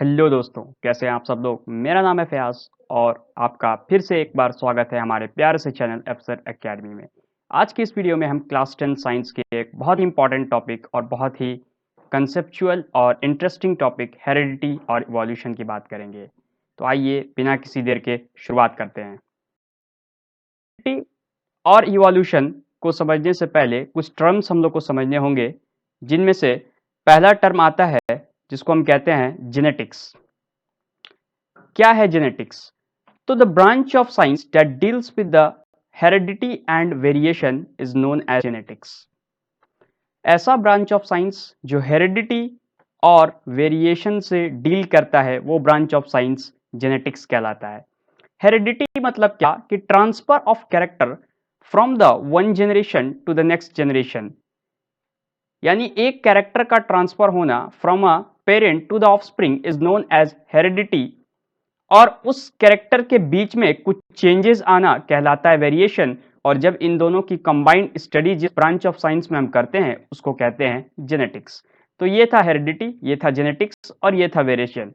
Hello दोस्तों, कैसे हैं आप सब लोग। मेरा नाम है फयाज और आपका फिर से एक बार स्वागत है हमारे प्यारे से चैनल अफसर एकेडमी में। आज की इस वीडियो में हम क्लास 10 साइंस के एक बहुत ही इंपॉर्टेंट टॉपिक और बहुत ही कंसेप्चुअल और इंटरेस्टिंग टॉपिक हेरिडिटी और इवोल्यूशन की बात करेंगे। तो आइए बिना किसी देर के शुरुआत करते हैं। हेरिडिटी और इवोल्यूशन को समझने से पहले कुछ टर्म्स हम लोग को समझने होंगे, जिनमें से पहला टर्म आता है जिसको हम कहते हैं जेनेटिक्स। क्या है जेनेटिक्स? तो the branch of science that deals with the heredity and variation is known as genetics. ऐसा ब्रांच ऑफ साइंस जो हेरिडिटी और वेरिएशन से डील करता है वो ब्रांच ऑफ साइंस जेनेटिक्स कहलाता है। हेरिडिटी मतलब क्या कि transfer of character from the one generation to the next generation, यानी एक कैरेक्टर का ट्रांसफर होना from a parent to the offspring is known as heredity, और उस कैरेक्टर के बीच में कुछ चेंजेस आना कहलाता है वेरिएशन। और जब इन दोनों की कंबाइंड स्टडी जिस ब्रांच ऑफ साइंस में हम करते हैं उसको कहते हैं जेनेटिक्स। तो ये था हेरिडिटी, ये था जेनेटिक्स और ये था variation.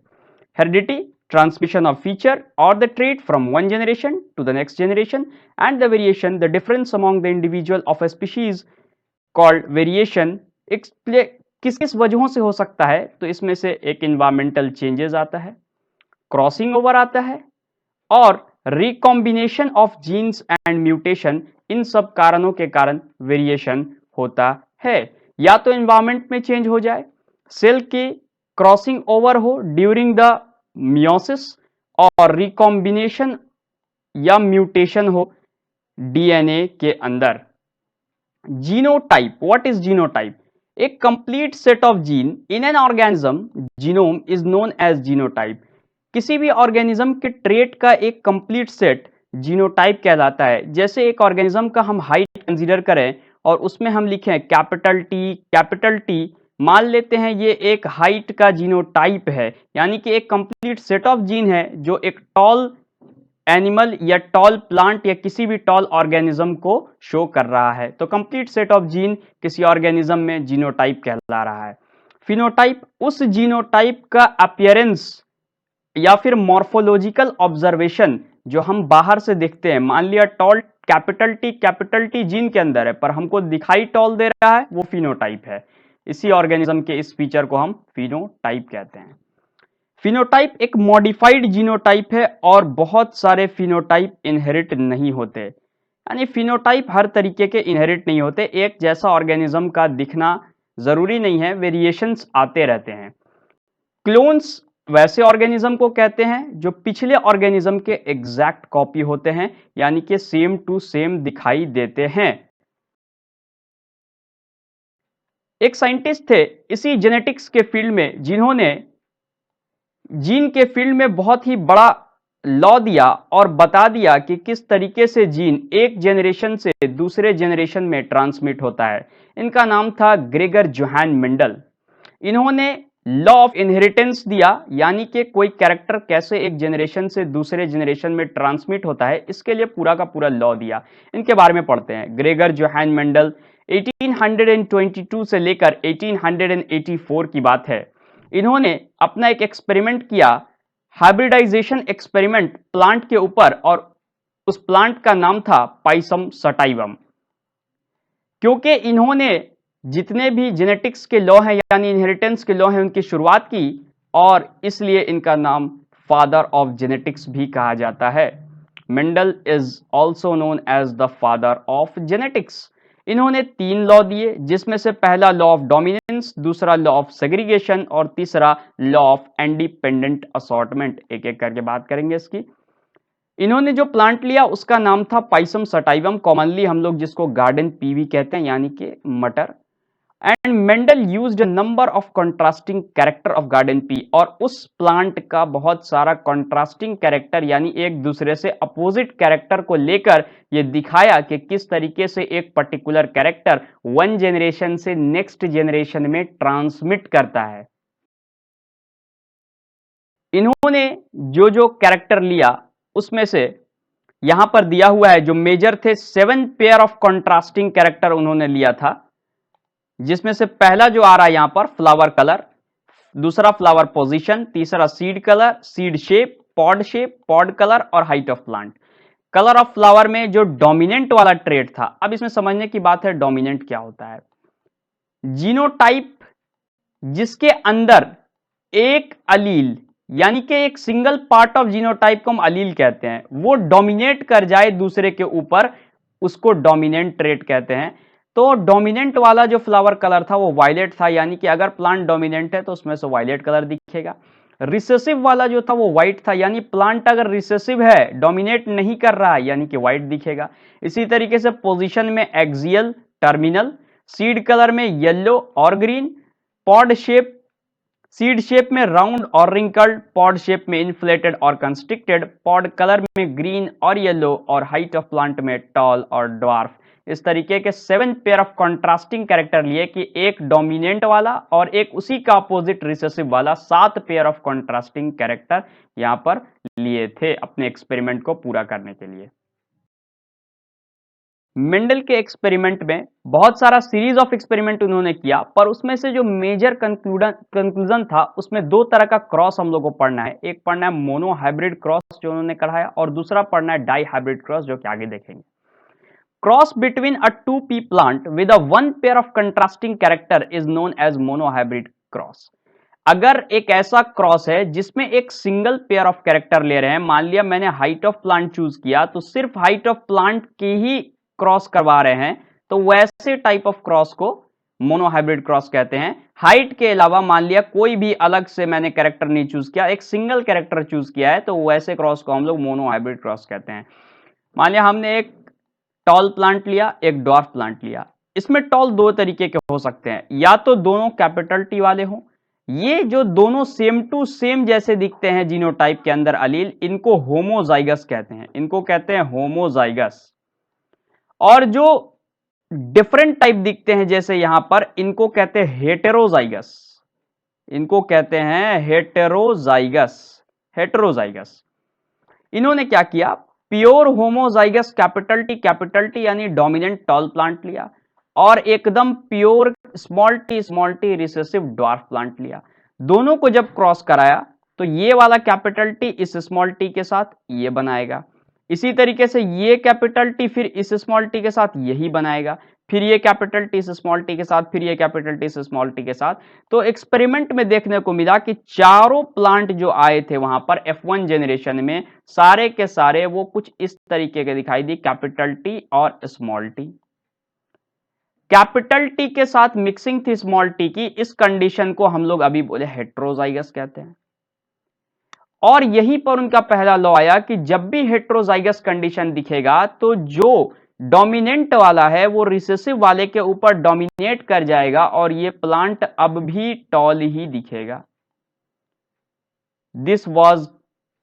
Heredity, transmission of feature or the trait from one generation to the next generation, and the variation, the difference among the individual of a species called variation। किस किस वजहों से हो सकता है? तो इसमें से एक इन्वायरमेंटल चेंजेस आता है, क्रॉसिंग ओवर आता है और recombination of genes and mutation. इन सब कारणों के कारण वेरिएशन होता है। या तो एनवायरनमेंट में चेंज हो जाए, सेल की क्रॉसिंग ओवर हो ड्यूरिंग द मियोसिस, और रिकॉम्बिनेशन या म्यूटेशन हो डीएनए के अंदर। Genotype, what is genotype? A complete set of gene in an organism genome is known as genotype। किसी भी ऑर्गेनिज्म के ट्रेट का एक कंप्लीट सेट जीनोटाइप कहलाता है। जैसे एक ऑर्गेनिज्म का हम हाइट कंसीडर करें और उसमें हम लिखें कैपिटल टी, मान लेते हैं ये एक हाइट का जीनोटाइप है, यानी कि एक कंप्लीट सेट ऑफ जीन है जो एक टॉल एनिमल या टॉल प्लांट या किसी भी टॉल ऑर्गेनिज्म को शो कर रहा है। तो कंप्लीट सेट ऑफ जीन किसी ऑर्गेनिज्म में जीनोटाइप कहला रहा है। फिनोटाइप उस जीनोटाइप का अपीयरेंस या फिर मॉर्फोलॉजिकल ऑब्जर्वेशन जो हम बाहर से देखते हैं। मान लिया टॉल कैपिटल टी जीन के अंदर है पर हमको दिखाई टॉल दे रहा है, वो फिनोटाइप है। इसी ऑर्गेनिज्म के इस फीचर को हम फिनोटाइप कहते हैं। फिनोटाइप एक मॉडिफाइड जीनोटाइप है और बहुत सारे फिनोटाइप इनहेरिट नहीं होते, यानी फिनोटाइप हर तरीके के इनहेरिट नहीं होते। एक जैसा ऑर्गेनिज्म का दिखना जरूरी नहीं है, वेरिएशंस आते रहते हैं। क्लोन्स वैसे ऑर्गेनिज्म को कहते हैं जो पिछले ऑर्गेनिज्म के एग्जैक्ट कॉपी होते हैं, यानी कि सेम टू सेम दिखाई देते हैं। एक साइंटिस्ट थे इसी जेनेटिक्स के फील्ड में जिन्होंने जीन के फील्ड में बहुत ही बड़ा लॉ दिया और बता दिया कि किस तरीके से जीन एक जनरेशन से दूसरे जनरेशन में ट्रांसमिट होता है। इनका नाम था ग्रेगर जोहान मेंडल। इन्होंने लॉ ऑफ इनहेरिटेंस दिया, यानी कि कोई कैरेक्टर कैसे एक जनरेशन से दूसरे जनरेशन में ट्रांसमिट होता है, इसके लिए पूरा का पूरा लॉ दिया। इनके बारे में पढ़ते हैं। ग्रेगर जोहान मेंडल 1822 से लेकर 1884 की बात है। इन्होंने अपना एक एक्सपेरिमेंट किया, हाइब्रिडाइजेशन एक्सपेरिमेंट प्लांट के ऊपर, और उस प्लांट का नाम था पाइसम सटाइवम। क्योंकि इन्होंने जितने भी जेनेटिक्स के लॉ हैं यानी इनहेरिटेंस के लॉ हैं उनकी शुरुआत की, और इसलिए इनका नाम फादर ऑफ जेनेटिक्स भी कहा जाता है। Mendel is also known as the father of genetics. इन्होंने 3 लॉ दिए, जिसमें से पहला लॉ ऑफ डोमिनेंस, दूसरा लॉ ऑफ सेग्रीगेशन और तीसरा लॉ ऑफ इंडिपेंडेंट असॉर्टमेंट। एक एक करके बात करेंगे इसकी। इन्होंने जो प्लांट लिया उसका नाम था पाइसम सटाइवम, कॉमनली हम लोग जिसको गार्डन पीवी कहते हैं, यानी कि मटर। And Mendel used a number of contrasting character of garden pea, और उस प्लांट का बहुत सारा कंट्रास्टिंग कैरेक्टर यानी एक दूसरे से अपोजिट कैरेक्टर को लेकर ये दिखाया कि किस तरीके से एक पर्टिकुलर कैरेक्टर वन जनरेशन से नेक्स्ट जनरेशन में ट्रांसमिट करता है। इन्होंने जो जो कैरेक्टर लिया उसमें से यहां पर दिया हुआ है जो मेजर थे, 7 पेयर ऑफ कंट्रास्टिंग कैरेक्टर उन्होंने लिया था, जिसमें से पहला जो आ रहा है यहां पर फ्लावर कलर, दूसरा फ्लावर पोजीशन, तीसरा seed colour, seed shape, pod colour और height of plant. Colour of flower में जो डोमिनेंट वाला ट्रेट था, अब इसमें समझने की बात है डोमिनेंट क्या होता है। जीनोटाइप जिसके अंदर एक अलील यानी कि एक सिंगल पार्ट ऑफ जीनोटाइप को हम अलील कहते हैं, वो डोमिनेट कर जाए दूसरे के ऊपर, उसको डोमिनेंट ट्रेट कहते हैं। तो डोमिनेंट वाला जो फ्लावर कलर था वो वायलेट था, यानी कि अगर प्लांट डोमिनेंट है तो उसमें से वायलेट कलर दिखेगा। रिसेसिव वाला जो था वो व्हाइट था, यानी प्लांट अगर रिसेसिव है, डोमिनेट नहीं कर रहा है, यानी कि व्हाइट दिखेगा। इसी तरीके से पोजीशन में एक्सियल, टर्मिनल, सीड कलर में येलो और green, pod shape, seed shape में राउंड और रिंकल्ड, पॉड शेप में इन्फ्लेटेड और कंस्ट्रिक्टेड, पॉड कलर में ग्रीन और येलो, और हाइट ऑफ प्लांट में टॉल और ड्वार्फ। इस तरीके के 7 पेयर ऑफ कॉन्ट्रास्टिंग कैरेक्टर लिए कि एक डोमिनेंट वाला और एक उसी का अपोजिट रिसेसिव वाला, 7 पेयर ऑफ कॉन्ट्रास्टिंग कैरेक्टर यहां पर लिए थे अपने एक्सपेरिमेंट को पूरा करने के लिए। मेंडल के एक्सपेरिमेंट में बहुत सारा सीरीज ऑफ एक्सपेरिमेंट उन्होंने किया, पर उसमें से जो मेजर कंक्लूजन था उसमें दो तरह का क्रॉस हम लोग को पढ़ना है। एक पढ़ना है मोनो हाइब्रिड क्रॉस जो उन्होंने कढ़ाया, और दूसरा पढ़ना है डाई हाइब्रिड क्रॉस जो कि आगे देखेंगे। Cross between a 2p plant with a 1 pair of contrasting character is known as monohybrid cross. अगर एक ऐसा क्रॉस है जिसमें एक सिंगल पेयर ऑफ कैरेक्टर ले रहे हैं, मान लिया मैंने हाइट ऑफ प्लांट चूज किया तो सिर्फ हाइट ऑफ प्लांट की ही क्रॉस करवा रहे हैं, तो वैसे टाइप ऑफ क्रॉस को मोनो हाइब्रिड क्रॉस कहते हैं। हाइट के अलावा मान लिया कोई भी अलग से मैंने कैरेक्टर नहीं चूज किया, एक सिंगल कैरेक्टर चूज किया है, तो वैसे क्रॉस को हम लोग मोनो हाइब्रिड क्रॉस कहते हैं। मान लिया हमने एक टॉल प्लांट लिया, एक ड्वार्फ प्लांट लिया। इसमें टॉल दो तरीके के हो सकते हैं, या तो दोनों कैपिटल टी वाले हों, ये जो दोनों सेम टू सेम जैसे दिखते हैं जीनोटाइप के अंदर अलील, इनको होमोजाइगस कहते हैं, इनको कहते हैं होमोजाइगस। और जो डिफरेंट टाइप दिखते हैं जैसे यहां पर, इनको कहते हैं हेटेरोजाइगस, इनको कहते हैं हेटेरोजाइगस, हेटेरोजाइगस। इन्होंने क्या किया, प्योर होमोजाइगस कैपिटल टी यानी डोमिनेंट टॉल प्लांट लिया, और एकदम pure small T recessive dwarf plant लिया। दोनों को जब क्रॉस कराया तो ये वाला कैपिटल टी इस स्मॉल टी के साथ ये बनाएगा, इसी तरीके से ये कैपिटल टी फिर इस स्मॉल टी के साथ यही बनाएगा, फिर ये कैपिटल टी इस स्मॉल टी के साथ, फिर ये कैपिटल टी इस स्मॉल टी के साथ। तो एक्सपेरिमेंट में देखने को मिला कि चारों प्लांट जो आए थे वहां पर F1 जनरेशन में, सारे के सारे वो कुछ इस तरीके के दिखाई दी, कैपिटल टी और स्मॉल टी। कैपिटल टी के साथ मिक्सिंग थी स्मॉल टी की, इस कंडीशन को हम लोग अभी बोले हेट्रोजाइगस कहते हैं। और यहीं पर उनका पहला लॉ आया कि जब भी हेट्रोजाइगस कंडीशन दिखेगा तो जो डोमिनेंट वाला है वो रिसेसिव वाले के ऊपर डोमिनेट कर जाएगा, और ये प्लांट अब भी टॉल ही दिखेगा। This was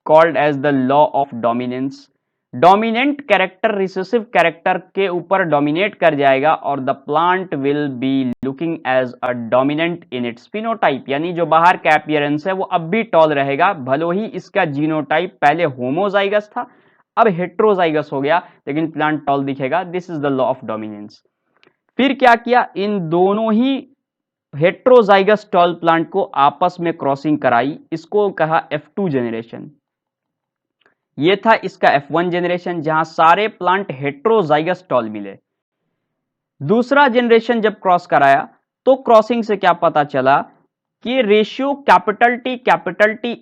called as the law of dominance. Dominant character recessive character के ऊपर डोमिनेट कर जाएगा, और the plant will be looking as a dominant in its phenotype, यानी जो बाहर का अपीयरेंस है वो अब भी टॉल रहेगा, भले ही इसका जीनोटाइप पहले होमोजाइगस था अब हेट्रोजाइगस हो गया, लेकिन प्लांट टॉल दिखेगा। This is the law of dominance. फिर क्या किया, इन दोनों ही हेट्रोजाइगस टॉल प्लांट को आपस में क्रॉसिंग कराई, इसको कहा F2 जनरेशन। ये था इसका F1 जनरेशन जहां सारे प्लांट हेट्रोजाइगस टॉल मिले। दूसरा जनरेशन जब क्रॉस कराया तो क्रॉसिंग से क्या पता चला कि रेशियो कैपिटल टी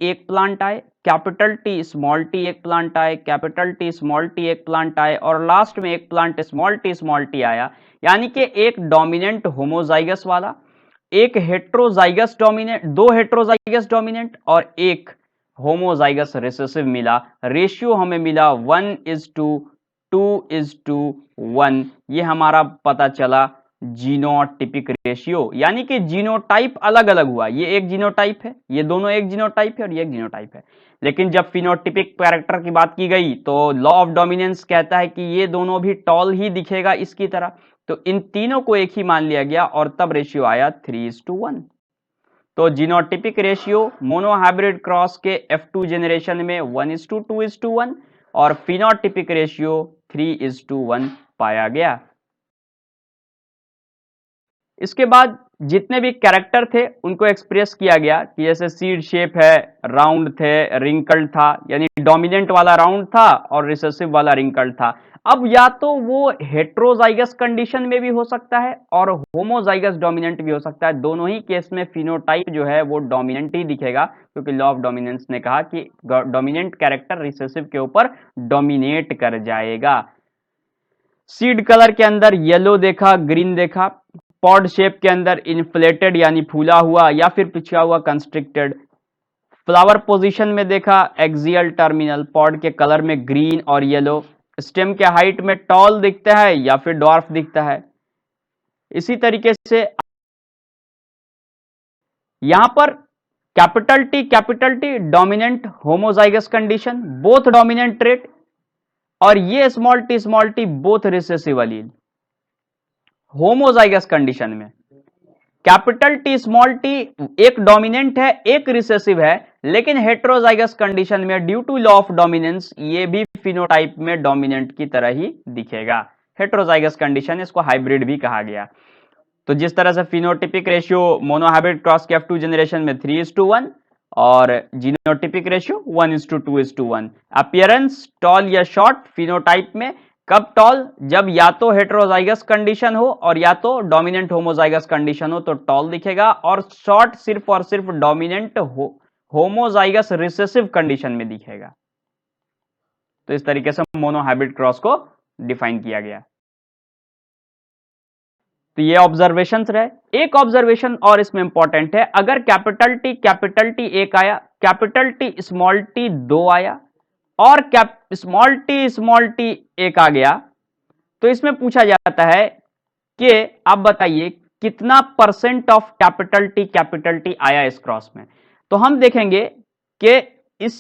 एक प्लांट आए, कैपिटल टी स्मॉल टी एक प्लांट आए, कैपिटल टी स्मॉल टी एक प्लांट आए, और लास्ट में एक प्लांट स्मॉल टी आया। यानी कि एक डोमिनेंट होमोजाइगस वाला, एक हेट्रोजाइगस डोमिनेंट, दो हेट्रोजाइगस डोमिनेंट और एक होमोजाइगस रिसेसिव मिला। रेशियो हमें मिला 1:2:1। ये हमारा पता चला जीनोटिपिक रेशियो, यानी कि जीनोटाइप अलग अलग हुआ। ये एक जीनोटाइप है, ये दोनों एक जीनोटाइप है, और ये एक जीनोटाइप है। लेकिन जब फिनोटिपिक कैरेक्टर की बात की गई तो लॉ ऑफ डोमिनेंस कहता है कि ये दोनों भी टॉल ही दिखेगा इसकी तरह, तो इन तीनों को एक ही मान लिया गया, और तब रेशियो आया 3:1। तो genotypic ratio mono hybrid cross के F2 जनरेशन में 1:2:1, और फिनोटिपिक रेशियो 3:1 पाया गया। इसके बाद जितने भी कैरेक्टर थे उनको एक्सप्रेस किया गया कि जैसे सीड शेप है, राउंड थे, रिंकल्ड था, यानी डोमिनेंट वाला राउंड था और रिसेसिव वाला रिंकल्ड था। अब या तो वो हेट्रोजाइगस कंडीशन में भी हो सकता है और होमोजाइगस डोमिनेंट भी हो सकता है। दोनों ही केस में फिनोटाइप जो है वो डोमिनेंट ही दिखेगा, क्योंकि लॉ ऑफ डोमिनेंस ने कहा कि डोमिनेंट कैरेक्टर रिसेसिव के ऊपर डोमिनेट कर जाएगा। सीड कलर के अंदर येलो देखा, ग्रीन देखा। पॉड शेप के अंदर इन्फ्लेटेड यानी फूला हुआ या फिर पिछड़ा हुआ कंस्ट्रिक्टेड। फ्लावर पोजीशन में देखा एक्सियल टर्मिनल, पॉड के कलर में ग्रीन और येलो। स्टेम के हाइट में टॉल दिखता है या फिर डॉर्फ दिखता है। इसी तरीके से यहां पर capital T dominant homozygous condition, both dominant trait, और ये small T both recessive allele homozygous condition में। कैपिटल टी स्मॉल टी एक डोमिनेंट है एक रिसेसिव है, लेकिन हेट्रोजाइगस कंडीशन में due to law of dominance ये भी फिनोटाइप में डोमिनेंट की तरह ही दिखेगा। हेट्रोजाइगस कंडीशन, इसको हाइब्रिड भी कहा गया। तो जिस तरह से फिनोटिपिक रेशियो मोनोहाइब्रिड क्रॉस के F2 जनरेशन में 3:1 और जीनोटिपिक रेशियो 1:2:1। अपीयरेंस टॉल या शॉर्ट फिनोटाइप में कब टॉल, जब या तो हेट्रोजाइगस कंडीशन हो और या तो डोमिनेंट होमोजाइगस कंडीशन हो तो टॉल दिखेगा, और शॉर्ट सिर्फ और सिर्फ डोमिनेंट होमोजाइगस रिसेसिव कंडीशन में दिखेगा। तो इस तरीके से मोनोहाइब्रिड क्रॉस को डिफाइन किया गया। तो ये ऑब्जर्वेशंस रहे। एक ऑब्जर्वेशन और इसमें इंपॉर्टेंट है, अगर कैपिटल टी एक आया, कैपिटल टी स्मॉल टी दो आया और स्मॉल टी एक आ गया, तो इसमें पूछा जाता है कि आप बताइए कितना परसेंट ऑफ कैपिटल टी आया इस क्रॉस में। तो हम देखेंगे कि इस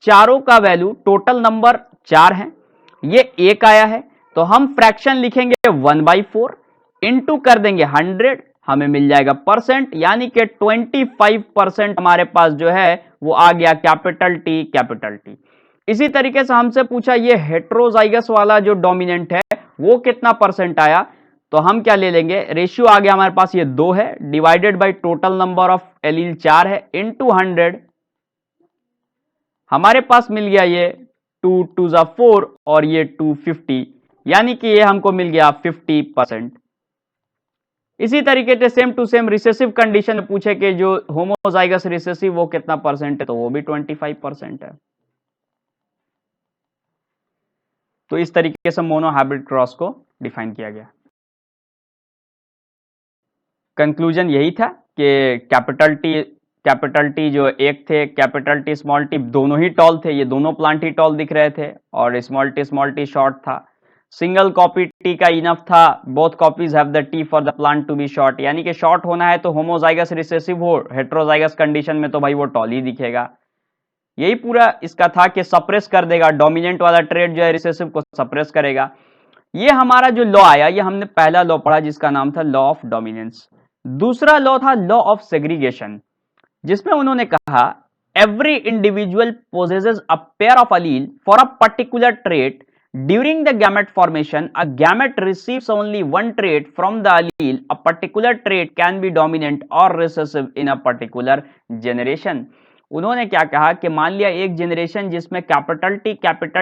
चारों का वैल्यू टोटल नंबर 4 है, ये एक आया है, तो हम फ्रैक्शन लिखेंगे 1/4 इंटू कर देंगे 100, हमें मिल जाएगा परसेंट, यानी कि 25% हमारे पास जो है वो आ गया कैपिटल टी। इसी तरीके से हमसे पूछा ये हेट्रोजाइगस वाला जो डोमिनेंट है वो कितना परसेंट आया, तो हम क्या ले लेंगे, रेशियो आ गया हमारे पास ये 2 है, divided by total number of allele 4 है, इंटू 100, हमारे पास मिल गया ये 2 2 4 और ये 250, यानी कि ये हमको मिल गया 50%। इसी तरीके से same to same recessive condition में पूछे कि जो होमोजाइगस रिसेसिव वो कितना परसेंट है, तो वो भी 25% है। तो इस तरीके से मोनोहाइब्रिड क्रॉस को डिफाइन किया गया। कंक्लूजन यही था कि कैपिटल टी जो एक थे, कैपिटल टी स्मॉल टी दोनों ही टॉल थे, ये दोनों प्लांट ही टॉल दिख रहे थे, और स्मॉल टी शॉर्ट था। सिंगल कॉपी टी का इनफ था, both copies have the T for the plant to be short, यानी कि शॉर्ट होना है तो होमोजाइगस रिसेसिव हो, हेट्रोजाइगस कंडीशन में तो भाई वो टॉल ही दिखेगा। यही पूरा इसका था कि सप्रेस कर देगा, डोमिनेंट वाला ट्रेट जो है रिसेसिव को सप्रेस करेगा। ये हमारा जो लॉ आया, ये हमने पहला लॉ पढ़ा जिसका नाम था लॉ ऑफ डोमिनेंस। दूसरा लॉ था लॉ ऑफ सेग्रीगेशन, जिसमें उन्होंने कहा every individual possesses a pair of allele for a particular trait during the gamete formation, a gamete receives only one trait from the allele, a particular trait can be dominant और recessive in a particular generation. उन्होंने क्या कहा कि मान लिया एक generation जिसमें capital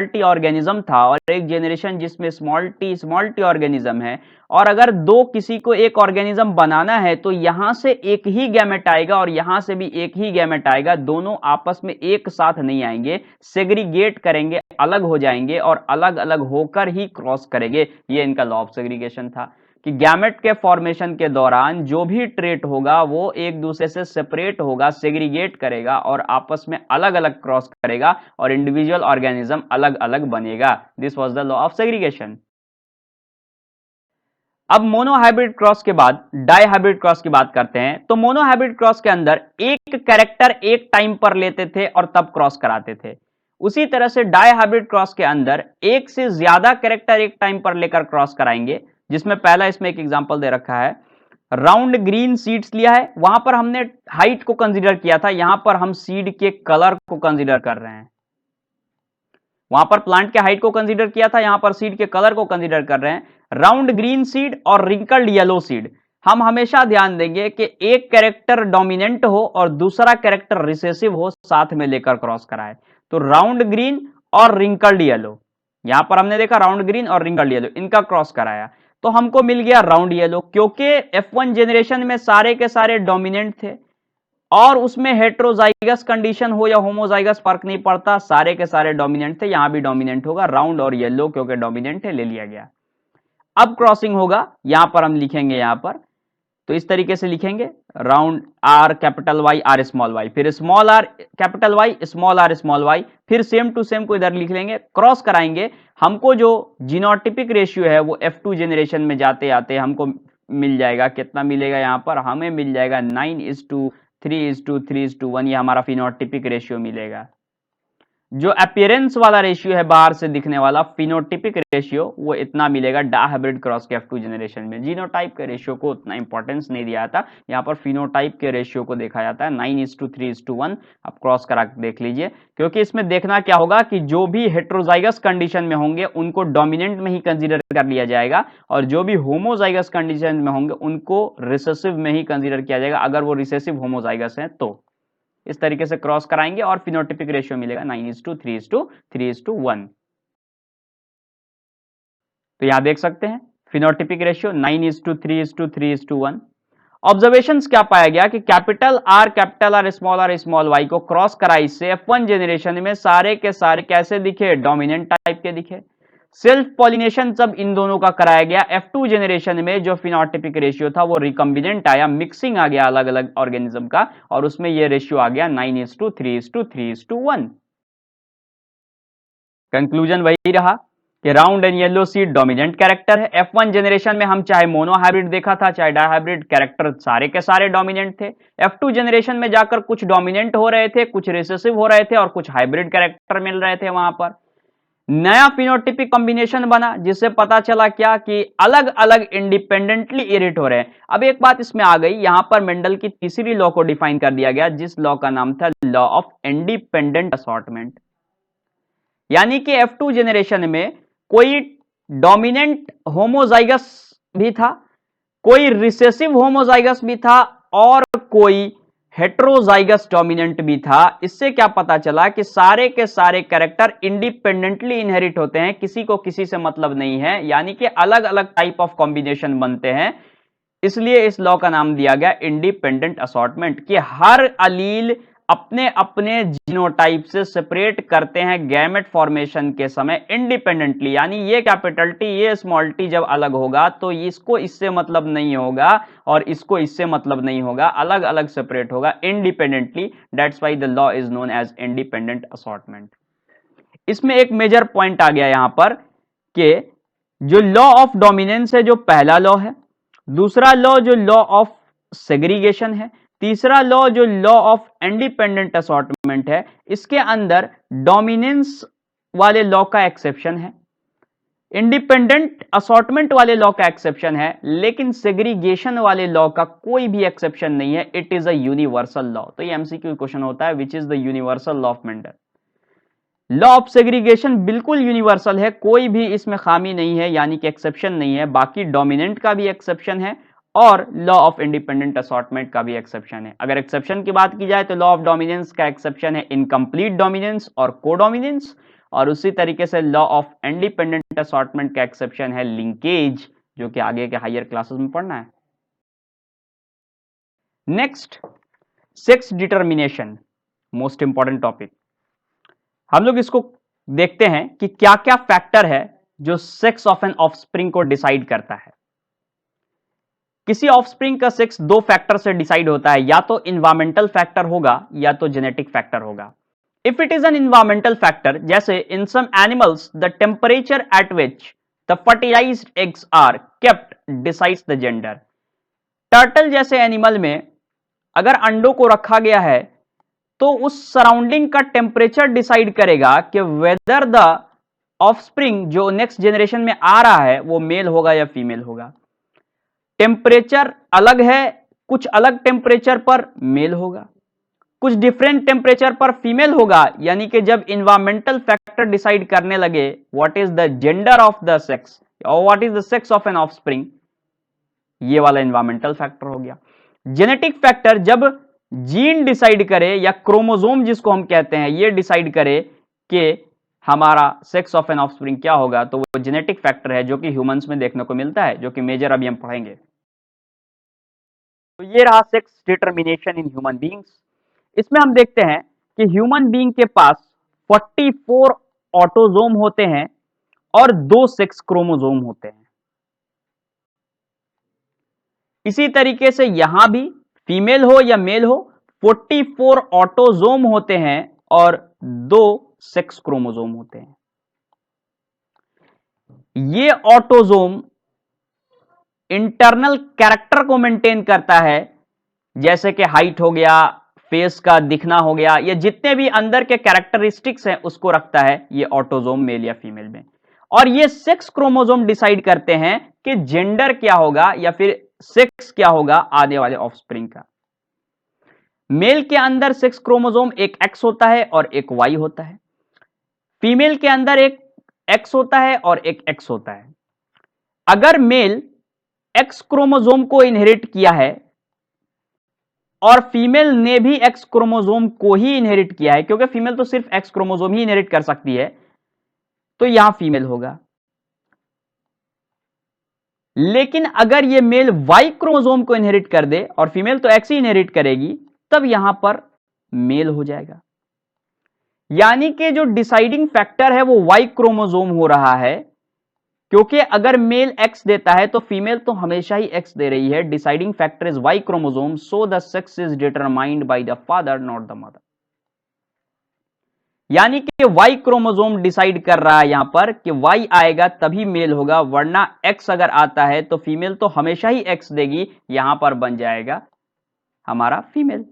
T organism था और एक जनरेशन जिसमें स्मॉल टी ऑर्गेनिज्म है, और अगर दो किसी को एक ऑर्गेनिज्म बनाना है तो यहां से एक ही गैमेट आएगा और यहां से भी एक ही गैमेट आएगा, दोनों आपस में एक साथ नहीं आएंगे, सेग्रीगेट करेंगे, अलग हो जाएंगे और अलग अलग होकर ही क्रॉस करेंगे। ये इनका लॉ ऑफ सेग्रीगेशन था कि गैमेट के फॉर्मेशन के दौरान जो भी ट्रेट होगा वो एक दूसरे से सेपरेट होगा, सेग्रीगेट करेगा और आपस में अलग अलग क्रॉस करेगा और इंडिविजुअल ऑर्गेनिज्म अलग अलग बनेगा। This was the law of segregation. अब मोनोहाइब्रिड क्रॉस के बाद डाइहाइब्रिड क्रॉस की बात करते हैं। तो मोनोहाइब्रिड क्रॉस के अंदर एक कैरेक्टर एक टाइम पर लेते थे और तब क्रॉस कराते थे। उसी तरह से डाइहाइब्रिड क्रॉस के अंदर एक से ज्यादा कैरेक्टर एक टाइम पर लेकर क्रॉस कराएंगे, जिसमें पहला इसमें एक एग्जांपल दे रखा है, राउंड ग्रीन सीड्स लिया है, वहां पर हमने हाइट को कंसीडर किया था, यहां पर हम सीड के कलर को कंसीडर कर रहे हैं। वहां पर प्लांट के हाइट को कंसीडर किया था, यहां पर सीड के कलर को कंसीडर कर रहे हैं। राउंड ग्रीन सीड और रिंकल्ड येलो सीड, हम हमेशा ध्यान देंगे कि एक कैरेक्टर डोमिनेंट हो और दूसरा कैरेक्टर रिसेसिव हो, साथ में लेकर क्रॉस कराए। तो राउंड ग्रीन और रिंकल्ड येलो, यहां पर हमने देखा राउंड ग्रीन और रिंकल्ड येलो, इनका क्रॉस कराया तो हमको मिल गया राउंड येलो, क्योंकि F1 जनरेशन में सारे के सारे डोमिनेंट थे और उसमें हेट्रोजाइगस कंडीशन हो या होमोजाइगस फर्क नहीं पड़ता, सारे के सारे डोमिनेंट थे, यहां भी डोमिनेंट होगा राउंड और येलो, क्योंकि डोमिनेंट है, ले लिया गया। अब क्रॉसिंग होगा, यहां पर हम लिखेंगे, यहां पर तो इस तरीके से लिखेंगे, round R capital Y R small Y, फिर small R capital Y small Y, फिर सेम टू सेम को इधर लिख लेंगे, क्रॉस कराएंगे। हमको जो जीनोटिपिक रेशियो है वो F2 जनरेशन में जाते आते हमको मिल जाएगा, कितना मिलेगा, यहां पर हमें मिल जाएगा 9:3:3:1, ये हमारा फिनोटिपिक रेशियो मिलेगा। जो अपीयरेंस वाला रेशियो है, बाहर से दिखने वाला फिनोटिपिक रेशियो, वो इतना मिलेगा डायहाइब्रिड क्रॉस के F2 जनरेशन में। जीनोटाइप के रेशियो को उतना इंपॉर्टेंस नहीं दिया जाता, यहाँ पर फिनोटाइप के रेशियो को देखा जाता है। 9:3:1 आप क्रॉस करा के देख लीजिए, क्योंकि इसमें देखना क्या होगा कि जो भी हेट्रोजाइगस कंडीशन में होंगे उनको डोमिनेंट में ही कंसिडर कर लिया जाएगा, और जो भी होमोजाइगस कंडीशन में होंगे उनको रिसेसिव में ही कंसिडर किया जाएगा, अगर वो रिसेसिव होमोजाइगस है तो। इस तरीके से क्रॉस कराएंगे और फिनोटिपिक रेशियो मिलेगा 9:3:1। तो यहां देख सकते हैं फिनोटिपिक रेशियो 9:3:3:1। ऑब्जर्वेशंस क्या पाया गया कि कैपिटल आर स्मॉल वाई को क्रॉस कराई से F1 जनरेशन में सारे के सारे कैसे दिखे, डोमिनेंट टाइप के दिखे। सेल्फ पॉलिनेशन जब इन दोनों का कराया गया F2 जनरेशन में, जो फिनोटिपिक रेशियो था वो रिकम्बिनेंट आया, मिक्सिंग आ गया अलग अलग ऑर्गेनिज्म का, और उसमें ये रेशियो आ गया 9:3:3:1। कंक्लूजन वही रहा कि round and yellow seed dominant character है। F1 जनरेशन में हम चाहे मोनो हाइब्रिड देखा था चाहे डायहाइब्रिड, कैरेक्टर सारे के सारे डोमिनेंट थे। F2 जनरेशन में जाकर कुछ डोमिनेंट हो रहे थे, कुछ रिसेसिव हो रहे थे और कुछ हाइब्रिड कैरेक्टर मिल रहे थे। वहां पर नया फिनोटिपिक कॉम्बिनेशन बना, जिससे पता चला क्या कि अलग अलग इंडिपेंडेंटली इरिट हो रहे हैं। अब एक बात इसमें आ गई, यहां पर मेंडल की तीसरी लॉ को डिफाइन कर दिया गया, जिस लॉ का नाम था लॉ ऑफ इंडिपेंडेंट असॉर्टमेंट। यानी कि F2 जनरेशन में कोई डोमिनेंट होमोजाइगस भी था, कोई रिसेसिव होमोजाइगस भी था और कोई हेट्रोजाइगस डोमिनेंट भी था। इससे क्या पता चला कि सारे के सारे कैरेक्टर इंडिपेंडेंटली इनहेरिट होते हैं, किसी को किसी से मतलब नहीं है, यानी कि अलग अलग टाइप ऑफ कॉम्बिनेशन बनते हैं। इसलिए इस लॉ का नाम दिया गया इंडिपेंडेंट असॉर्टमेंट, कि हर अलील अपने अपने जीनोटाइप से सेपरेट करते हैं गैमेट फॉर्मेशन के समय इंडिपेंडेंटली। यानी ये कैपिटल टी ये स्मॉल टी जब अलग होगा तो इसको इससे मतलब नहीं होगा और इसको इससे मतलब नहीं होगा, अलग अलग सेपरेट होगा independently. That's why the law is known as independent assortment. इसमें एक मेजर पॉइंट आ गया यहां पर कि जो लॉ ऑफ डोमिनेंस है, जो पहला लॉ है, दूसरा लॉ जो लॉ ऑफ सेग्रीगेशन है, तीसरा लॉ जो लॉ ऑफ इंडिपेंडेंट असॉर्टमेंट है, इसके अंदर डोमिनेंस वाले लॉ का एक्सेप्शन है, इंडिपेंडेंट असॉर्टमेंट वाले लॉ का एक्सेप्शन है, लेकिन सेग्रीगेशन वाले लॉ का कोई भी एक्सेप्शन नहीं है। It is a universal law. तो ये एमसीक्यू क्वेश्चन होता है, which is the universal law of Mendel. Law of segregation बिल्कुल यूनिवर्सल है, कोई भी इसमें खामी नहीं है, यानी कि एक्सेप्शन नहीं है। बाकी डोमिनेंट का भी एक्सेप्शन है और लॉ ऑफ इंडिपेंडेंट असॉर्टमेंट का भी एक्सेप्शन है। अगर एक्सेप्शन की बात की जाए तो लॉ ऑफ डोमिनेंस का एक्सेप्शन है इनकम्प्लीट डोमिनेंस और कोडोमिनेंस, और उसी तरीके से लॉ ऑफ इंडिपेंडेंट असॉर्टमेंट का एक्सेप्शन है लिंकेज, जो कि आगे के हायर क्लासेस में पढ़ना है। Next, sex determination, most important topic. हम लोग इसको देखते हैं कि क्या क्या फैक्टर है जो सेक्स ऑफ एन ऑफस्प्रिंग को डिसाइड करता है। किसी ऑफस्प्रिंग का सेक्स दो फैक्टर से डिसाइड होता है, या तो इन्वायरमेंटल फैक्टर होगा या तो जेनेटिक फैक्टर होगा। If it is an environmental factor, जैसे in some animals the temperature at which the fertilized eggs are kept decides the gender. Turtle जैसे एनिमल में अगर अंडों को रखा गया है तो उस सराउंडिंग का टेम्परेचर डिसाइड करेगा कि वेदर द ऑफस्प्रिंग जो नेक्स्ट जनरेशन में आ रहा है वो मेल होगा या फीमेल होगा। टेम्परेचर अलग है, कुछ अलग टेम्परेचर पर मेल होगा, कुछ डिफरेंट टेम्परेचर पर फीमेल होगा। यानी कि जब इन्वायरमेंटल फैक्टर डिसाइड करने लगे what is the gender of the sex और what is the sex of an offspring, ये वाला एनवायरमेंटल फैक्टर हो गया। जेनेटिक फैक्टर जब जीन डिसाइड करे या क्रोमोसोम जिसको हम कहते हैं ये डिसाइड करे कि हमारा सेक्स ऑफ एन ऑफस्प्रिंग क्या होगा, तो वो जेनेटिक फैक्टर है जो कि ह्यूमंस में देखने को मिलता है, जो कि मेजर अभी हम पढ़ेंगे। तो ये रहा sex determination in human beings. इसमें हम देखते हैं कि ह्यूमन बीइंग के पास 44 ऑटोजोम होते हैं और 2 सेक्स क्रोमोसोम होते हैं। इसी तरीके से यहां भी फीमेल हो या मेल हो 44 ऑटोजोम होते हैं और 2 सेक्स क्रोमोसोम होते हैं। ये ऑटोजोम इंटरनल कैरेक्टर को मेंटेन करता है, जैसे कि हाइट हो गया, फेस का दिखना हो गया, ये जितने भी अंदर के कैरेक्टरिस्टिक्स हैं उसको रखता है ये ऑटोजोम मेल या फीमेल में। और ये सेक्स क्रोमोसोम डिसाइड करते हैं कि जेंडर क्या होगा या फिर सेक्स क्या होगा आने वाले ऑफस्प्रिंग का। मेल के अंदर सेक्स क्रोमोसोम एक एक्स होता है और एक वाई होता है। फीमेल के अंदर एक एक्स होता है और एक एक्स होता है। अगर मेल एक्स क्रोमोसोम को इनहेरिट किया है और फीमेल ने भी एक्स क्रोमोसोम को ही इनहेरिट किया है, क्योंकि फीमेल तो सिर्फ एक्स क्रोमोसोम ही इनहेरिट कर सकती है, तो यहां फीमेल होगा। लेकिन अगर यह मेल वाई क्रोमोसोम को इनहेरिट कर दे और फीमेल तो एक्स ही इनहेरिट करेगी, तब यहां पर मेल हो जाएगा। यानी कि जो डिसाइडिंग फैक्टर है वो वाई क्रोमोसोम हो रहा है, क्योंकि अगर मेल एक्स देता है तो फीमेल तो हमेशा ही एक्स दे रही है। Deciding factor is Y chromosome, so the sex is determined by the father not the mother. यानी कि वाई क्रोमोसोम डिसाइड कर रहा है यहां पर कि वाई आएगा तभी मेल होगा, वरना एक्स अगर आता है तो फीमेल तो हमेशा ही एक्स देगी, यहां पर बन जाएगा हमारा फीमेल।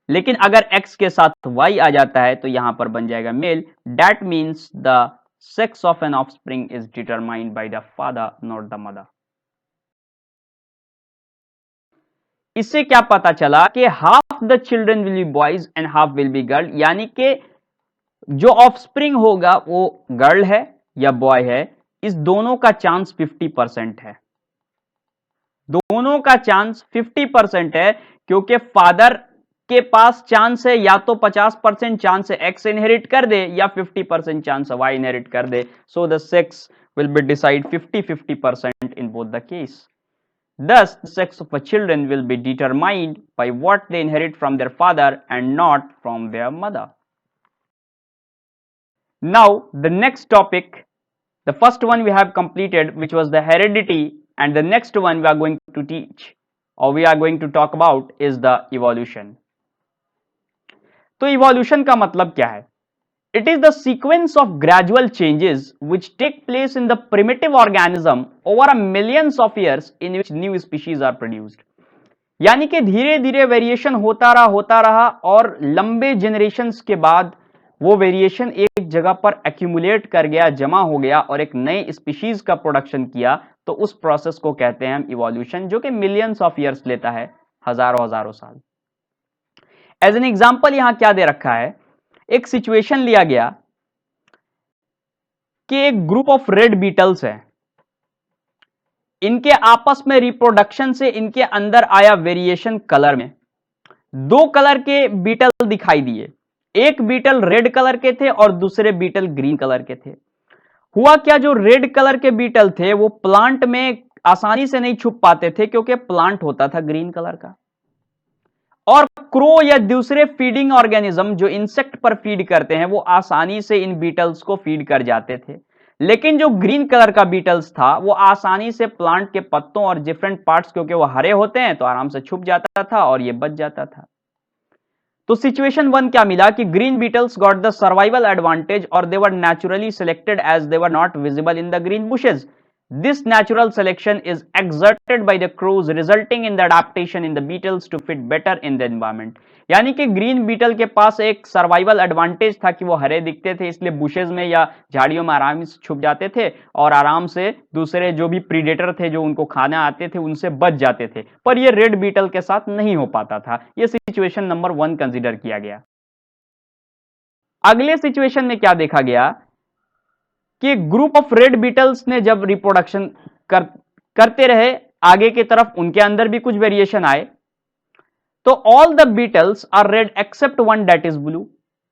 लेकिन अगर एक्स के साथ वाई आ जाता है तो यहां पर बन जाएगा male. That means the sex of an offspring is determined by the father not the mother। इससे क्या पता चला कि half the children will be boys and half will be girl, यानी कि जो ऑफस्प्रिंग होगा वो गर्ल है या बॉय है, इस दोनों का चांस 50% है। दोनों का चांस 50% है, क्योंकि फादर के पास चांस है या तो 50% चांस है एक्स इनहेरिट कर दे या 50% चांस है वाई इनहेरिट कर दे। So the sex will be decide 50-50% in both the case. Thus, the sex of a children will be determined by what they inherit from their father and not from their mother. Now, the next topic, the first one we have completed, which was the heredity, and the next one we are going to teach or we are going to talk about is the evolution. तो evolution का मतलब क्या है? It is the sequence of gradual changes which take place in the primitive organism over a millions of years in which new species are produced. यानी कि धीरे धीरे variation होता रहा और लंबे जनरेशंस के बाद वो वेरिएशन एक जगह पर एक्यूमुलेट कर गया, जमा हो गया और एक नए स्पीशीज का प्रोडक्शन किया। तो उस प्रोसेस को कहते हैं हम इवोल्यूशन, जो कि मिलियंस ऑफ ईयर्स लेता है, हजारों हजारों साल। एज एन एग्जाम्पल यहां क्या दे रखा है, एक सिचुएशन लिया गया कि एक ग्रुप ऑफ रेड बीटल्स है, इनके आपस में रिप्रोडक्शन से इनके अंदर आया वेरिएशन कलर में। 2 कलर के बीटल दिखाई दिए, एक बीटल रेड कलर के थे और दूसरे बीटल ग्रीन कलर के थे। हुआ क्या, जो रेड कलर के बीटल थे वो प्लांट में आसानी से नहीं छुप पाते थे, क्योंकि प्लांट होता था ग्रीन कलर का, और क्रो या दूसरे फीडिंग ऑर्गेनिज्म जो इंसेक्ट पर फीड करते हैं वो आसानी से इन बीटल्स को फीड कर जाते थे। लेकिन जो ग्रीन कलर का बीटल्स था वो आसानी से प्लांट के पत्तों और डिफरेंट पार्ट्स, क्योंकि वो हरे होते हैं तो आराम से छुप जाता था और ये बच जाता था। तो सिचुएशन 1 क्या मिला कि green beetles got the survival advantage और they were naturally selected as they were not visible in the green bushes. This natural selection is exerted by the crows, resulting in the adaptation in the beetles to fit better in the environment। यानी कि green beetle के पास एक survival advantage था कि वो हरे दिखते थे, इसलिए बुशेज में या झाड़ियों में आराम से छुप जाते थे और आराम से दूसरे जो भी प्रीडेटर थे जो उनको खाने आते थे उनसे बच जाते थे। पर ये रेड बीटल के साथ नहीं हो पाता था। ये सिचुएशन नंबर 1 कंसीडर किया गया। अगले सिचुएशन में क्या देखा गया कि ग्रुप ऑफ रेड बीटल्स ने जब रिप्रोडक्शन करते रहे आगे की तरफ उनके अंदर भी कुछ वेरिएशन आए, तो all the beetles are red except one that is blue,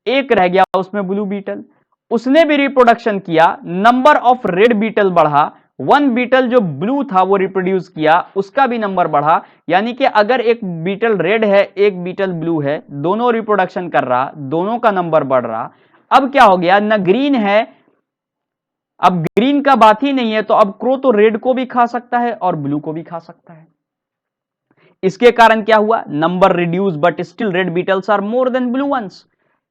एक रह गया उसमें ब्लू बीटल, उसने भी रिप्रोडक्शन किया, नंबर ऑफ रेड बीटल बढ़ा, वन बीटल जो ब्लू था वो रिप्रोड्यूस किया, उसका भी नंबर बढ़ा। यानी कि अगर एक बीटल रेड है एक बीटल ब्लू है, दोनों रिप्रोडक्शन कर रहा, दोनों का नंबर बढ़ रहा। अब क्या हो गया, न ग्रीन है, अब ग्रीन का बात ही नहीं है, तो अब क्रो तो रेड को भी खा सकता है और ब्लू को भी खा सकता है। इसके कारण क्या हुआ, number reduce but still red beetles are more than blue ones.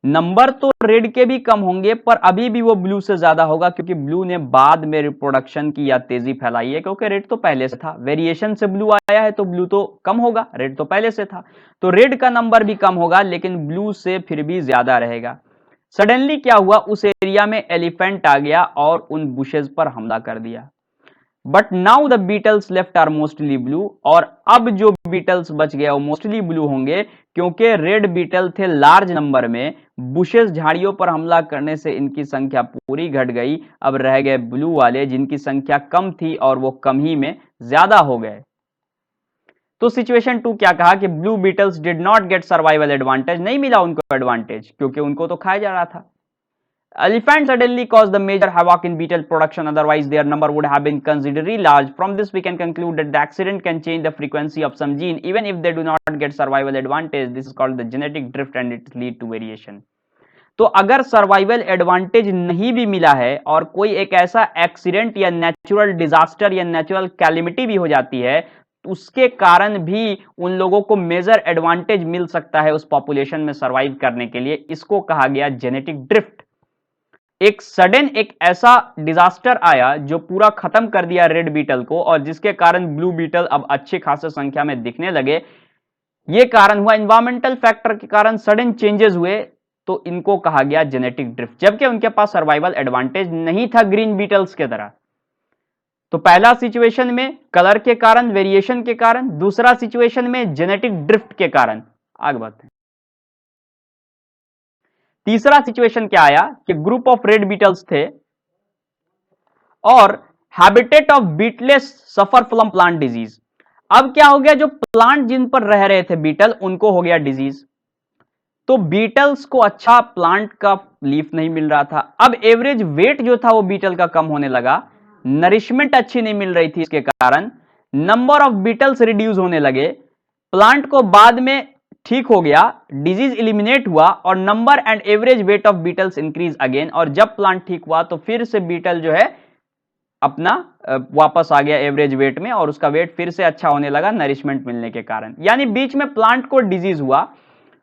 Number तो रेड के भी कम होंगे पर अभी भी वो ब्लू से ज्यादा होगा, क्योंकि ब्लू ने बाद में रिप्रोडक्शन की या तेजी फैलाई है, क्योंकि रेड तो पहले से था। वेरिएशन से ब्लू आया है तो ब्लू तो कम होगा, रेड तो पहले से था, तो रेड का नंबर भी कम होगा लेकिन ब्लू से फिर भी ज्यादा रहेगा। सडनली क्या हुआ, उस एरिया में एलिफेंट आ गया और उन बुशेज पर हमला कर दिया। But now the beetles left are mostly blue, और अब जो बीटल्स बच गए वो मोस्टली ब्लू होंगे, क्योंकि रेड बीटल थे लार्ज नंबर में, बुशेस झाड़ियों पर हमला करने से इनकी संख्या पूरी घट गई। अब रह गए ब्लू वाले जिनकी संख्या कम थी और वो कम ही में ज्यादा हो गए। तो सिचुएशन 2 क्या कहा कि blue beetles did not get survival advantage, नहीं मिला उनको एडवांटेज क्योंकि उनको तो खाया जा रहा था। Elephant suddenly caused the major havoc in beetle production, otherwise their number would have been considerably large. From this we can conclude that the accident can change the frequency of some gene even if they do not get survival advantage. This is called the genetic drift and it lead to variation. तो अगर survival advantage नहीं भी मिला है और कोई एक ऐसा एक्सीडेंट या नेचुरल डिजास्टर या नेचुरल कैलिमिटी भी हो जाती है, उसके कारण भी उन लोगों को मेजर एडवांटेज मिल सकता है उस पॉपुलेशन में सर्वाइव करने के लिए। इसको कहा गया जेनेटिक ड्रिफ्ट। एक सडन एक ऐसा डिजास्टर आया जो पूरा खत्म कर दिया रेड बीटल को, और जिसके कारण ब्लू बीटल अब अच्छे खासे संख्या में दिखने लगे। ये कारण हुआ एनवायरमेंटल फैक्टर के कारण सडन चेंजेस हुए, तो इनको कहा गया जेनेटिक ड्रिफ्ट, जबकि उनके पास सर्वाइवल एडवांटेज नहीं था ग्रीन बीटल्स के तरह। तो पहला सिचुएशन में कलर के कारण, वेरिएशन के कारण, दूसरा सिचुएशन में जेनेटिक ड्रिफ्ट के कारण। आगे बढ़ते हैं। तीसरा सिचुएशन क्या आया कि ग्रुप ऑफ रेड बीटल्स थे और habitat of Beatles suffer from plant disease. अब क्या हो गया, जो प्लांट जिन पर रह रहे थे बीटल, उनको हो गया डिजीज। तो बीटल्स को अच्छा प्लांट का लीफ नहीं मिल रहा था। अब एवरेज वेट जो था वो बीटल का कम होने लगा, नरिशमेंट अच्छी नहीं मिल रही थी, इसके कारण नंबर ऑफ बीटल्स रिड्यूस होने लगे। प्लांट को बाद में ठीक हो गया, डिजीज इलिमिनेट हुआ और number and average weight of beetles increase again. और जब प्लांट ठीक हुआ तो फिर से बीटल जो है अपना वापस आ गया एवरेज वेट में, और उसका वेट फिर से अच्छा होने लगा नरिशमेंट मिलने के कारण। यानी बीच में प्लांट को डिजीज हुआ।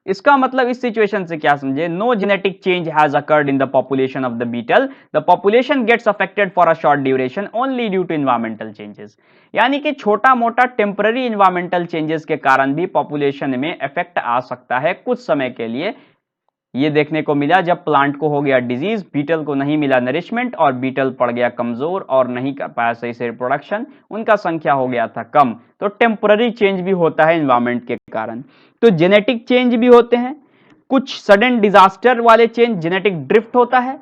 इसका मतलब इस सिचुएशन से क्या समझे, no genetic change has occurred in the population of the beetle, the population gets affected for a short duration only due to environmental changes. यानी कि छोटा मोटा टेम्पररी एनवायरमेंटल चेंजेस के कारण भी पॉपुलेशन में इफेक्ट आ सकता है कुछ समय के लिए। ये देखने को मिला जब प्लांट को हो गया डिजीज, बीटल को नहीं मिला नरिशमेंट और बीटल पड़ गया कमजोर और नहीं कर पाया सही से रिप्रोडक्शन, उनका संख्या हो गया था कम। तो टेम्पररी चेंज भी होता है एनवायरमेंट के कारण। तो जेनेटिक चेंज भी होते हैं, कुछ सडन डिजास्टर वाले चेंज जेनेटिक ड्रिफ्ट होता है,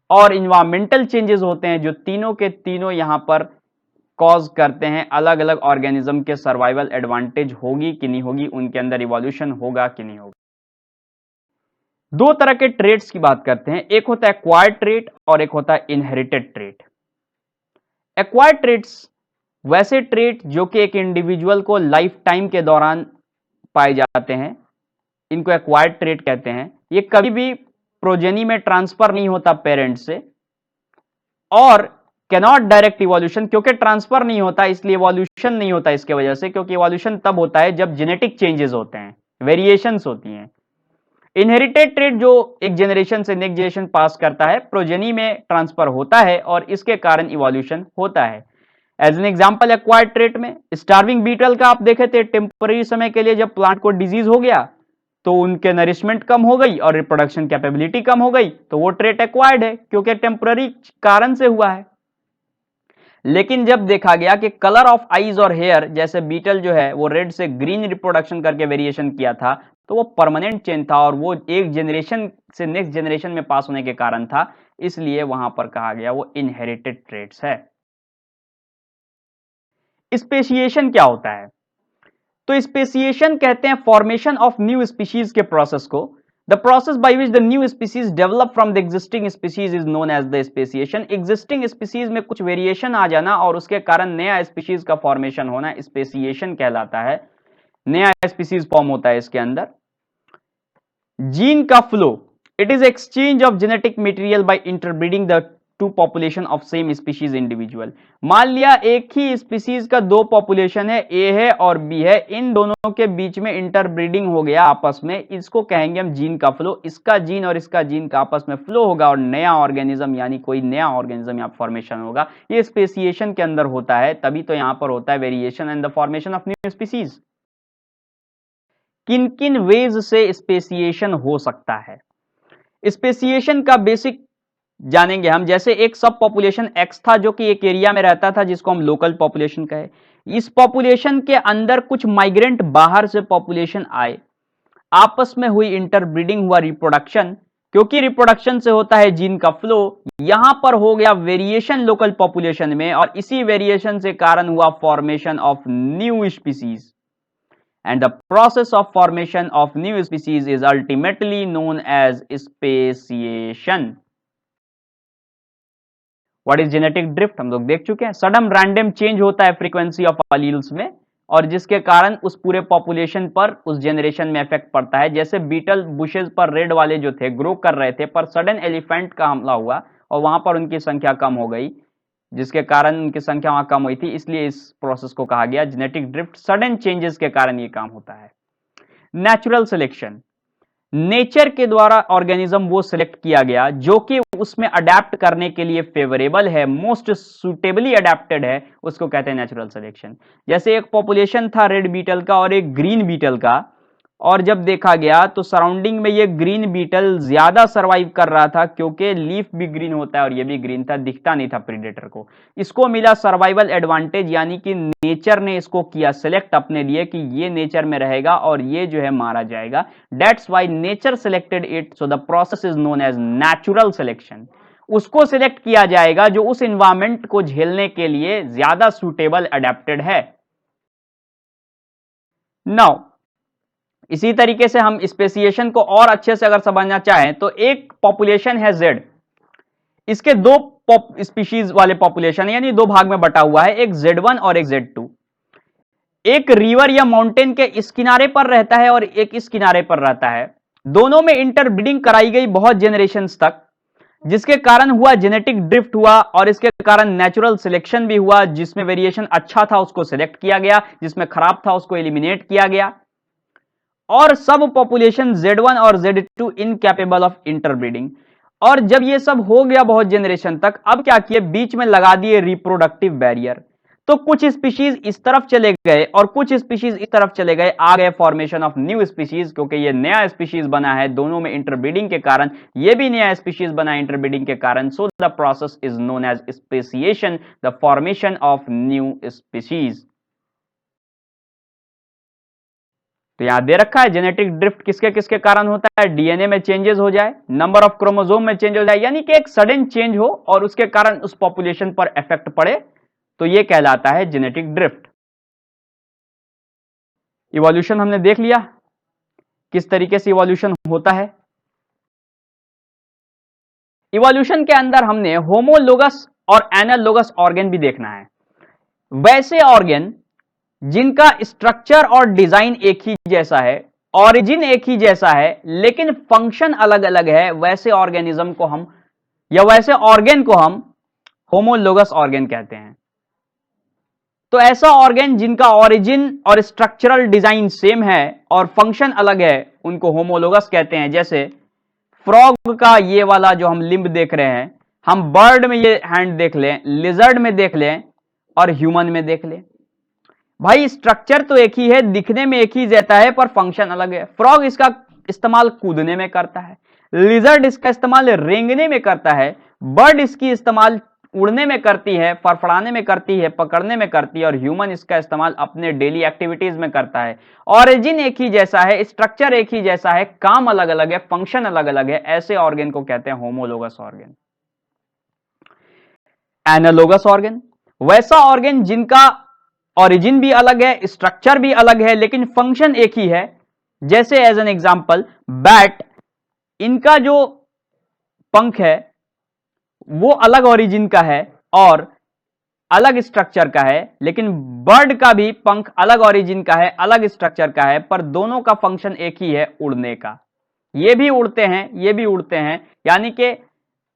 और इन्वायरमेंटल चेंजेस होते हैं जो तीनों के तीनों यहां पर कॉज करते हैं अलग अलग ऑर्गेनिज्म के सर्वाइवल एडवांटेज होगी कि नहीं होगी, उनके अंदर इवोल्यूशन होगा कि नहीं होगा। दो तरह के ट्रेड्स की बात करते हैं, एक होता है एक्वायर्ड ट्रेट और एक होता है इनहेरिटेड ट्रेट। एक्वायर्ड ट्रेट्स वैसे ट्रेट जो कि एक इंडिविजुअल को लाइफ टाइम के दौरान पाए जाते हैं, इनको एक्वायर्ड ट्रेट कहते हैं। ये कभी भी प्रोजेनी में ट्रांसफर नहीं होता पेरेंट से, और कैनॉट डायरेक्ट इवोल्यूशन, क्योंकि ट्रांसफर नहीं होता इसलिए इवोल्यूशन नहीं होता इसके वजह से, क्योंकि इवोल्यूशन तब होता है जब जेनेटिक चेंजेस होते हैं, वेरिएशंस होती हैं। इनहेरिटेड ट्रेट जो एक जनरेशन से नेक्स्ट जनरेशन पास करता है, प्रोजेनी में ट्रांसफर होता है और इसके कारण इवोल्यूशन होता है। As an example acquired trait में स्टार्विंग बीटल का आप देखे थे, टेम्पररी समय के लिए जब प्लांट को डिजीज हो गया तो उनके नरिशमेंट कम हो गई और रिप्रोडक्शन कैपेबिलिटी कम हो गई, तो वो ट्रेट एक्वायर्ड है क्योंकि टेम्पररी कारण से हुआ है। लेकिन जब देखा गया कि कलर ऑफ आईज और हेयर, जैसे बीटल जो है वो रेड से ग्रीन रिप्रोडक्शन करके वेरिएशन किया था, तो वो परमानेंट चेंज था और वो एक जनरेशन से नेक्स्ट जनरेशन में पास होने के कारण था, इसलिए वहां पर कहा गया वो इनहेरिटेड ट्रेट्स है। स्पेसिएशन क्या होता है? तो स्पेसिएशन कहते हैं फॉर्मेशन ऑफ न्यू स्पीशीज के प्रोसेस को। The process by which the new species develop from the existing species is known as the speciation. Existing species में कुछ वेरिएशन आ जाना और उसके कारण नया स्पीशीज का फॉर्मेशन होना स्पेसिएशन कहलाता है। नया स्पीशीज फॉर्म होता है इसके अंदर। जीन का flow, it is exchange of genetic material by interbreeding the two population of same species individual. मान लिया एक ही स्पीशीज का दो पॉपुलेशन है, ए है और बी है, इन दोनों के बीच में इंटरब्रीडिंग हो गया आपस में, इसको कहेंगे हम जीन का फ्लो। इसका जीन और इसका जीन का आपस में फ्लो होगा और नया ऑर्गेनिज्म यानी कोई नया ऑर्गेनिज्म यहाँ फॉर्मेशन होगा। ये स्पेसिएशन के अंदर होता है, तभी तो यहां पर होता है variation and the formation of new species. किन किन वेज से स्पेसिएशन हो सकता है? स्पेसिएशन का बेसिक जानेंगे हम। जैसे एक सब पॉपुलेशन एक्स था जो कि एक एरिया में रहता था जिसको हम लोकल पॉपुलेशन कहे। इस पॉपुलेशन के अंदर कुछ माइग्रेंट बाहर से पॉपुलेशन आए, आपस में हुई इंटरब्रीडिंग, हुआ रिप्रोडक्शन। क्योंकि रिप्रोडक्शन से होता है जीन का फ्लो, यहां पर हो गया वेरिएशन लोकल पॉपुलेशन में और इसी वेरिएशन से कारण हुआ formation of new species. And the process of formation of new species is ultimately known as speciation. What is genetic drift? हम लोग देख चुके हैं। सडन रैंडम चेंज होता है फ्रीक्वेंसी ऑफ अलील्स में और जिसके कारण उस पूरे पॉपुलेशन पर, उस जनरेशन में इफेक्ट पड़ता है। जैसे बीटल बुशेस पर रेड वाले जो थे ग्रो कर रहे थे, पर सडन एलिफेंट का हमला हुआ और वहां पर उनकी संख्या कम हो गई, जिसके कारण उनकी संख्या वहां कम हुई थी। इसलिए इस प्रोसेस को कहा गया जेनेटिक ड्रिफ्ट। सडन चेंजेस के कारण ये काम होता है। नेचुरल सिलेक्शन, नेचर के द्वारा ऑर्गेनिज्म वो सिलेक्ट किया गया जो कि उसमें अडेप्ट करने के लिए फेवरेबल है, मोस्ट सुटेबली अडेप्टेड है, उसको कहते हैं नेचुरल सिलेक्शन। जैसे एक पॉपुलेशन था रेड बीटल का और एक ग्रीन बीटल का, और जब देखा गया तो सराउंडिंग में ये ग्रीन बीटल ज्यादा सरवाइव कर रहा था क्योंकि लीफ भी ग्रीन होता है और ये भी ग्रीन था, दिखता नहीं था प्रीडेटर को। इसको मिला सर्वाइवल एडवांटेज, यानी कि नेचर ने इसको किया सिलेक्ट अपने लिए कि ये नेचर में रहेगा और ये जो है मारा जाएगा। That's why nature selected it, so the process is known as natural selection. उसको सिलेक्ट किया जाएगा जो उस एनवायरमेंट को झेलने के लिए ज्यादा सुटेबल अडेप्टेड है। नाउ इसी तरीके से हम स्पेसिएशन को और अच्छे से अगर समझना चाहें तो एक पॉपुलेशन है जेड, इसके दो स्पीशीज वाले पॉपुलेशन है, यानी दो भाग में बटा हुआ है, एक Z1 और एक Z2। एक रिवर या माउंटेन के इस किनारे पर रहता है और एक इस किनारे पर रहता है। दोनों में इंटरब्रीडिंग कराई गई बहुत जेनरेशंस तक, जिसके कारण हुआ जेनेटिक ड्रिफ्ट हुआ और इसके कारण नेचुरल सिलेक्शन भी हुआ। जिसमें वेरिएशन अच्छा था उसको सिलेक्ट किया गया, जिसमें खराब था उसको एलिमिनेट किया गया। और सब पॉपुलेशन Z1 और Z2 इनकैपेबल ऑफ इंटरब्रीडिंग। और जब ये सब हो गया बहुत जनरेशन तक, अब क्या किए, बीच में लगा दिए रिप्रोडक्टिव बैरियर। तो कुछ स्पीशीज इस तरफ चले गए और कुछ स्पीशीज इस तरफ चले गए, आ गए फॉर्मेशन ऑफ न्यू स्पीशीज। क्योंकि ये नया स्पीशीज बना है दोनों में इंटरब्रीडिंग के कारण, ये भी नया स्पीशीज बना इंटरब्रीडिंग के कारण। So the process is known as speciation, the formation of new species. तो यहां दे रखा है जेनेटिक ड्रिफ्ट किसके किसके कारण होता है। डीएनए में चेंजेस हो जाए, नंबर ऑफ क्रोमोसोम में चेंज हो जाए, यानी कि एक सडन चेंज हो और उसके कारण उस पॉपुलेशन पर इफेक्ट पड़े, तो यह कहलाता है जेनेटिक ड्रिफ्ट। इवोल्यूशन हमने देख लिया किस तरीके से इवोल्यूशन होता है। इवोल्यूशन के अंदर हमने होमोलोगस और एनालोगस ऑर्गेन भी देखना है। वैसे ऑर्गेन जिनका स्ट्रक्चर और डिजाइन एक ही जैसा है, ओरिजिन एक ही जैसा है, लेकिन फंक्शन अलग अलग है, वैसे ऑर्गेनिज्म को हम, या वैसे ऑर्गेन को हम होमोलोगस ऑर्गेन कहते हैं। तो ऐसा ऑर्गेन जिनका ओरिजिन और स्ट्रक्चरल डिजाइन सेम है और फंक्शन अलग है, उनको होमोलोगस कहते हैं। जैसे फ्रॉग का ये वाला जो हम लिंब देख रहे हैं, हम बर्ड में ये हैंड देख लें, लिजर्ड में देख लें और ह्यूमन में देख लें, भाई स्ट्रक्चर तो एक ही है, दिखने में एक ही जैसा है, पर फंक्शन अलग है। फ्रॉग इसका इस्तेमाल कूदने में करता है, लिजर्ड इसका इस्तेमाल रेंगने में करता है, बर्ड इसकी इस्तेमाल उड़ने में करती है, फड़फड़ाने में करती है, पकड़ने में करती है, और ह्यूमन इसका इस्तेमाल अपने डेली एक्टिविटीज में करता है। ऑरिजिन एक ही जैसा है, स्ट्रक्चर एक ही जैसा है, काम अलग अलग है, फंक्शन अलग अलग है, ऐसे ऑर्गेन को कहते हैं होमोलोगस ऑर्गेन। एनालोगस ऑर्गेन, वैसा ऑर्गेन जिनका ओरिजिन भी अलग है, स्ट्रक्चर भी अलग है, लेकिन फंक्शन एक ही है। जैसे एज एन एग्जांपल बैट, इनका जो पंख है वो अलग ओरिजिन का है और अलग स्ट्रक्चर का है, लेकिन बर्ड का भी पंख अलग ओरिजिन का है, अलग स्ट्रक्चर का है, पर दोनों का फंक्शन एक ही है, उड़ने का। ये भी उड़ते हैं, ये भी उड़ते हैं, यानी कि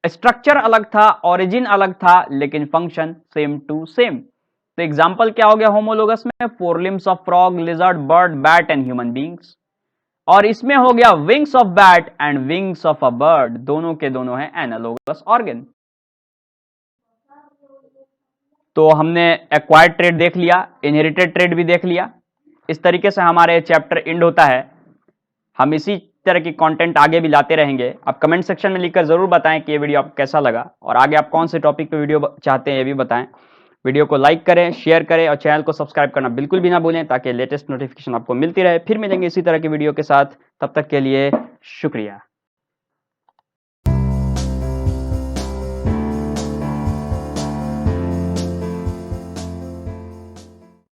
स्ट्रक्चर अलग था, ओरिजिन अलग था, लेकिन फंक्शन सेम टू सेम। तो एग्जांपल क्या हो गया होमोलोगस में? Four limbs of frog, lizard, bird, bat and human beings. और इसमें हो गया wings of bat and wings of a bird, दोनों के दोनों है एनालोगस ऑर्गन। तो हमने एक्वायर्ड ट्रेड देख लिया, इनहेरिटेड ट्रेड भी देख लिया। इस तरीके से हमारे चैप्टर एंड होता है। हम इसी तरह की कंटेंट आगे भी लाते रहेंगे। आप कमेंट सेक्शन में लिखकर जरूर बताएं कि ये वीडियो आपको कैसा लगा और आगे आप कौन से टॉपिक पे वीडियो चाहते हैं ये भी बताएं। वीडियो को लाइक करें, शेयर करें और चैनल को सब्सक्राइब करना बिल्कुल भी ना भूलें ताकि लेटेस्ट नोटिफिकेशन आपको मिलती रहे। फिर मिलेंगे इसी तरह की वीडियो के साथ, तब तक के लिए शुक्रिया।